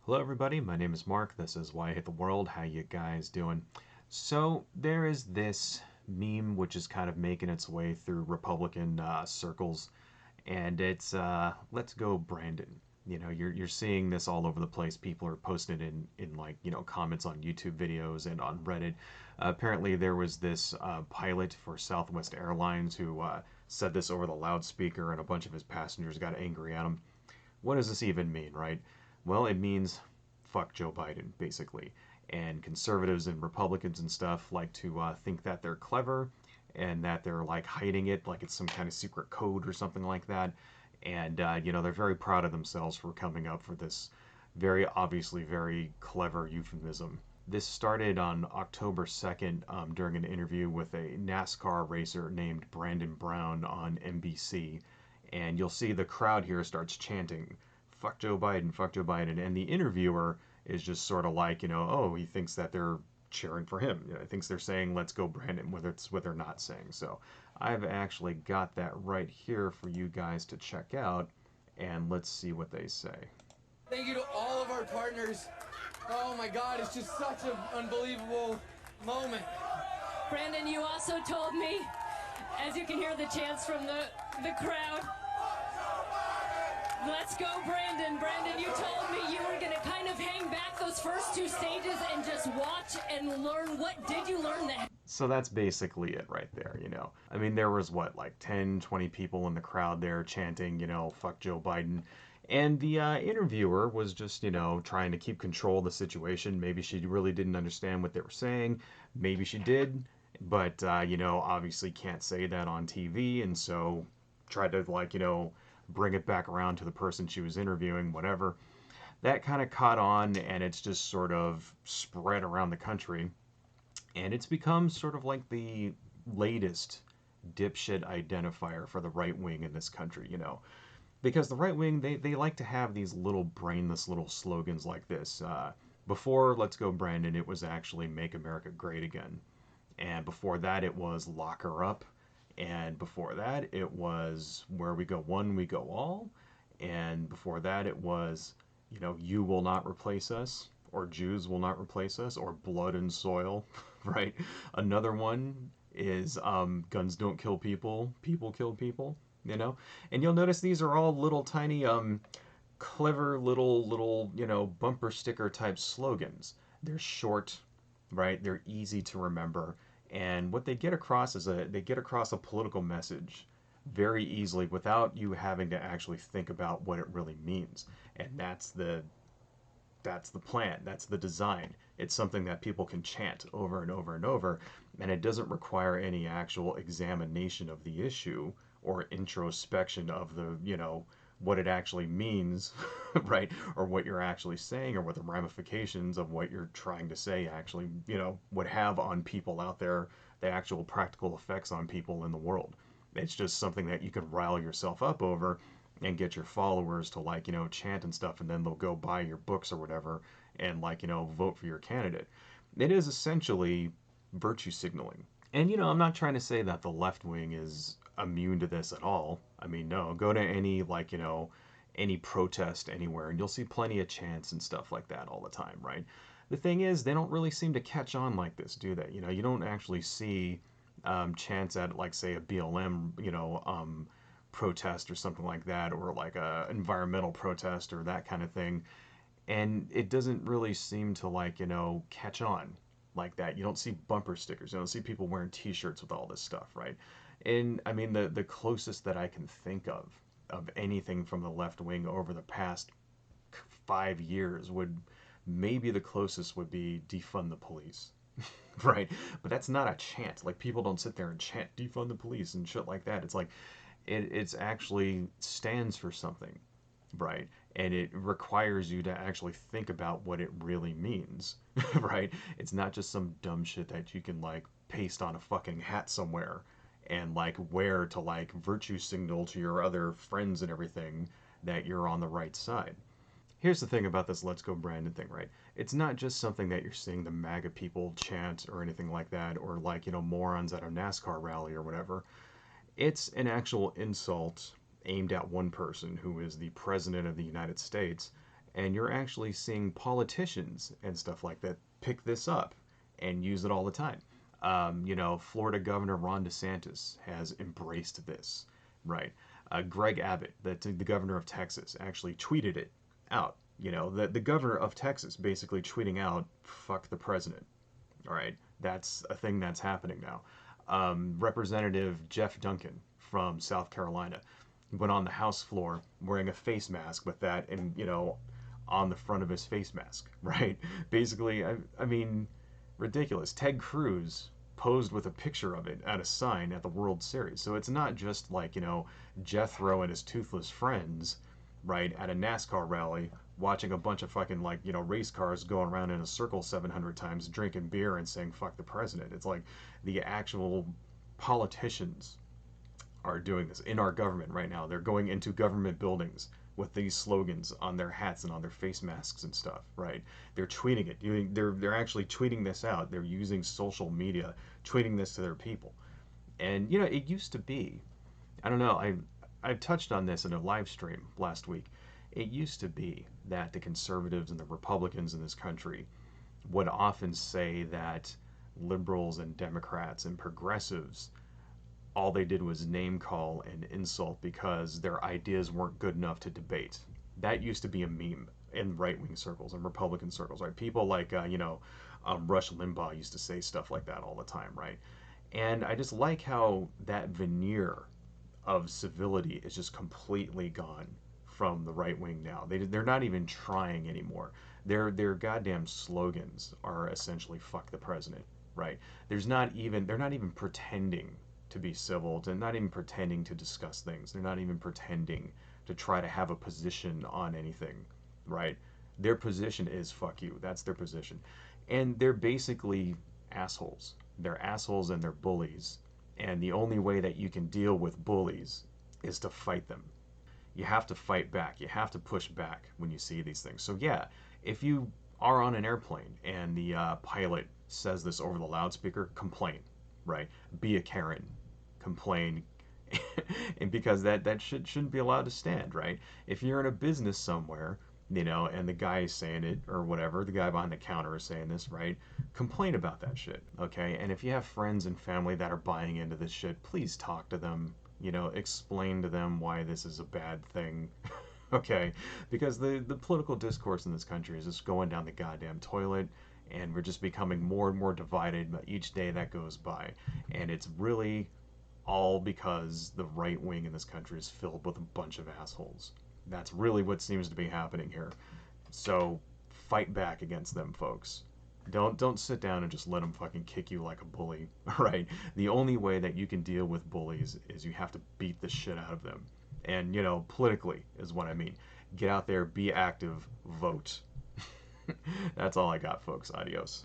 Hello everybody, my name is Mark. This is Why I Hate the World. How you guys doing? So there is this meme which is kind of making its way through Republican circles, and it's "Let's go Brandon." You're seeing this all over the place. People are posting it in like comments on YouTube videos and on Reddit. Apparently there was this pilot for Southwest Airlines who said this over the loudspeaker, and a bunch of his passengers got angry at him. What does this even mean, right? Well, it means fuck Joe Biden, basically. And conservatives and Republicans and stuff like to think that they're clever and that they're like hiding it like it's some kind of secret code or something like that. And, they're very proud of themselves for coming up for this very obviously very clever euphemism. This started on October 2nd during an interview with a NASCAR racer named Brandon Brown on NBC. And you'll see the crowd here starts chanting, fuck Joe Biden, fuck Joe Biden. And the interviewer is just sort of like, oh, he thinks that they're cheering for him. He thinks they're saying, let's go Brandon, whether it's what they're not saying. So I've actually got that right here for you guys to check out. And let's see what they say. Thank you to all of our partners. Oh my God, it's just such an unbelievable moment. Brandon, you also told me, as you can hear the chants from the crowd, let's go Brandon. Brandon, you told me you were going to kind of hang back those first two stages and just watch and learn. What did you learn that? So that's basically it right there, I mean, there was what, like 10, 20 people in the crowd there chanting, fuck Joe Biden. And the interviewer was just, trying to keep control of the situation. Maybe she really didn't understand what they were saying. Maybe she did. But, obviously can't say that on TV. And so tried to, like, bring it back around to the person she was interviewing, whatever. That kind of caught on, and it's just sort of spread around the country. And it's become sort of like the latest dipshit identifier for the right wing in this country, Because the right wing, they like to have these little brainless little slogans like this. Before Let's Go Brandon, it was actually Make America Great Again. And before that, it was Lock Her Up. And before that, it was Where We Go One, We Go All. And before that, it was, You Will Not Replace Us, or Jews Will Not Replace Us, or Blood and Soil, right? Another one is Guns Don't Kill People, People Kill People, And you'll notice these are all little tiny, clever little, bumper sticker type slogans. They're short, right? They're easy to remember. And what they get across is they get across a political message very easily without you having to actually think about what it really means. And that's the plan. That's the design. It's something that people can chant over and over and over, and it doesn't require any actual examination of the issue or introspection of the, what it actually means, right? Or what you're actually saying, or what the ramifications of what you're trying to say actually, would have on people out there, the actual practical effects on people in the world. It's just something that you could rile yourself up over and get your followers to, like, chant and stuff, and then they'll go buy your books or whatever and, like, vote for your candidate. It is essentially virtue signaling. And, I'm not trying to say that the left wing is immune to this at all. I mean, no, go to any, like, any protest anywhere and you'll see plenty of chants and stuff like that all the time, right? The thing is, they don't really seem to catch on like this, do they? You don't actually see chants at, like, say, a BLM, protest or something like that, or like a environmental protest or that kind of thing, and it doesn't really seem to, like, catch on like that. You don't see bumper stickers, you don't see people wearing t-shirts with all this stuff, right? And I mean, the closest that I can think of anything from the left wing over the past 5 years would maybe the closest would be defund the police. Right? But that's not a chant. Like, people don't sit there and chant defund the police and shit like that. It's like it's actually stands for something, right? And it requires you to actually think about what it really means, right? It's not just some dumb shit that you can, like, paste on a fucking hat somewhere and, like, wear to, like, virtue signal to your other friends and everything that you're on the right side. Here's the thing about this Let's Go Brandon thing, right? It's not just something that you're seeing the MAGA people chant or anything like that, or, like, morons at a NASCAR rally or whatever. It's an actual insult aimed at one person who is the President of the United States, And you're actually seeing politicians and stuff like that pick this up and use it all the time. Florida Governor Ron DeSantis has embraced this, right? Greg Abbott, the governor of Texas, actually tweeted it out. The governor of Texas basically tweeting out, fuck the president. All right, that's a thing that's happening now. Representative Jeff Duncan from South Carolina went on the House floor wearing a face mask with that, and on the front of his face mask, right? Basically, I mean, ridiculous. Ted Cruz posed with a picture of it at a sign at the World Series. So it's not just like, Jethro and his toothless friends, right, at a NASCAR rally watching a bunch of fucking like, race cars going around in a circle 700 times drinking beer and saying fuck the president. It's like the actual politicians are doing this in our government right now. They're going into government buildings with these slogans on their hats and on their face masks and stuff, right? They're tweeting it. They're actually tweeting this out. They're using social media, tweeting this to their people. And it used to be, I don't know, I touched on this in a live stream last week. It used to be that the conservatives and the Republicans in this country would often say that liberals and Democrats and progressives, all they did was name call and insult because their ideas weren't good enough to debate. That used to be a meme in right-wing circles and Republican circles, right? People like, Rush Limbaugh used to say stuff like that all the time, right? And I just like how that veneer of civility is just completely gone from the right wing now. They're not even trying anymore. Their goddamn slogans are essentially "fuck the president," right? They're not even pretending to be civil. They're not even pretending to discuss things. They're not even pretending to try to have a position on anything, right? Their position is "fuck you." That's their position, and they're basically assholes. They're assholes and they're bullies. And the only way that you can deal with bullies is to fight them. You have to fight back. You have to push back when you see these things. So yeah, if you are on an airplane and the pilot says this over the loudspeaker, complain, right? Be a Karen, complain, and because that shouldn't be allowed to stand, right? If you're in a business somewhere, and the guy is saying it or whatever, the guy behind the counter is saying this, right? Complain about that shit, okay? And if you have friends and family that are buying into this shit, please talk to them, explain to them why this is a bad thing, okay? Because the political discourse in this country is just going down the goddamn toilet, and we're just becoming more and more divided each day that goes by. And it's really all because the right wing in this country is filled with a bunch of assholes. That's really what seems to be happening here. So fight back against them, folks. Don't sit down and just let them fucking kick you like a bully, right? The only way that you can deal with bullies is you have to beat the shit out of them. And, politically is what I mean. Get out there, be active, vote. That's all I got, folks. Adios.